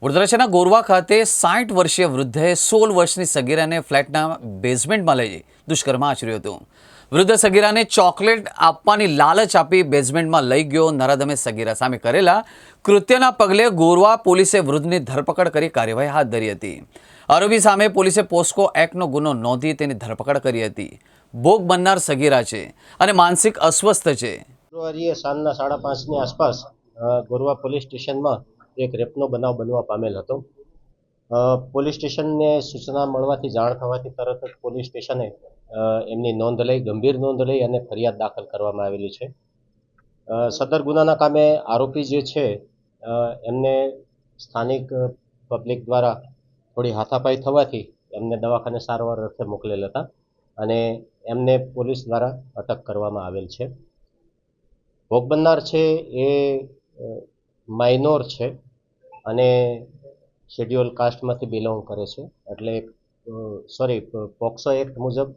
વડોદરાના ગોરવા ખાતે 60 વર્ષીય વૃદ્ધએ 16 વર્ષની સગીરાને ફ્લેટના બેઝમેન્ટમાં લઈ દુષ્કર્મ આચર્યું હતું। વૃદ્ધ સગીરાને ચોકલેટ આપવાની લાલચ આપી બેઝમેન્ટમાં લઈ ગયો। નરાધમે સગીરા સામે કરેલા કૃત્યના પગલે ગોરવા પોલીસે વૃદ્ધની ધરપકડ કરી કાર્યવાહી હાથ ધરી હતી। આરોપી સામે પોલીસે પોસ્કો એક્ટનો ગુનો નોંધી તેની ધરપકડ કરી હતી। ભોગ બનનાર સગીરા છે અને માનસિક અસ્વસ્થ છે। ફેબ્રુઆરીએ સાંજના 5:30ની આસપાસ ગોરવા પોલીસ સ્ટેશનમાં એક રેપનો બનાવ બનવા પામેલ હતો। પોલીસ સ્ટેશનને સૂચના મળવાથી જાણ થવાથી તરત જ પોલીસ સ્ટેશને એમની નોંધ લઈ ગંભીર નોંધ લઈ અને ફરિયાદ દાખલ કરવામાં આવેલી છે। સદર ગુનાના કામે આરોપી જે છે એમને સ્થાનિક પબ્લિક દ્વારા થોડી હાથાપાઈ થવાથી એમને દવાખાને સારવાર અર્થે મોકલેલ હતા અને એમને પોલીસ દ્વારા અટક કરવામાં આવેલ છે। ભોગ બનનાર છે એ માઇનોર છે અને શેડ્યુલ કાસ્ટમાંથી બિલોંગ કરે છે, એટલે પોક્સો એક્ટ મુજબ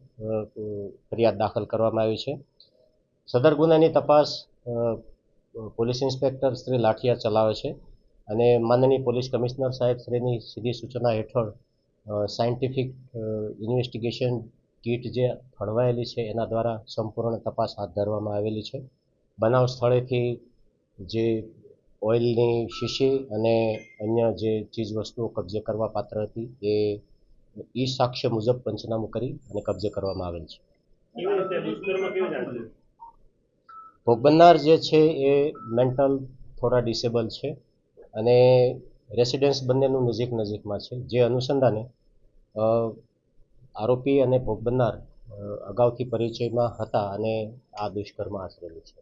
ફરિયાદ દાખલ કરવામાં આવી છે। સદર ગુનાની તપાસ પોલીસ ઇન્સ્પેક્ટર શ્રી લાઠિયા ચલાવે છે અને માનનીય પોલીસ કમિશનર સાહેબ શ્રીની સીધી સૂચના હેઠળ સાયન્ટિફિક ઇન્વેસ્ટિગેશન કીટ જે ફળવાયેલી છે એના દ્વારા સંપૂર્ણ તપાસ હાથ ધરવામાં આવેલી છે। બનાવ સ્થળેથી જે ઓઇલની શીશી અને અન્ય જે ચીજ વસ્તુઓ કબજે કરવા પાત્ર હતી એ સાક્ષ્ય મુજબ પંચનામું કરી અને કબજે કરવામાં આવેલ છે। ભોગ બનનાર જે છે એ મેન્ટલ થોડા ડિસેબલ છે અને રેસિડેન્સ બંનેનું નજીકમાં છે, જે અનુસંધાને આરોપી અને ભોગ બનનાર અગાઉથી પરિચયમાં હતા અને આ દુષ્કર્મ આચરેલું છે।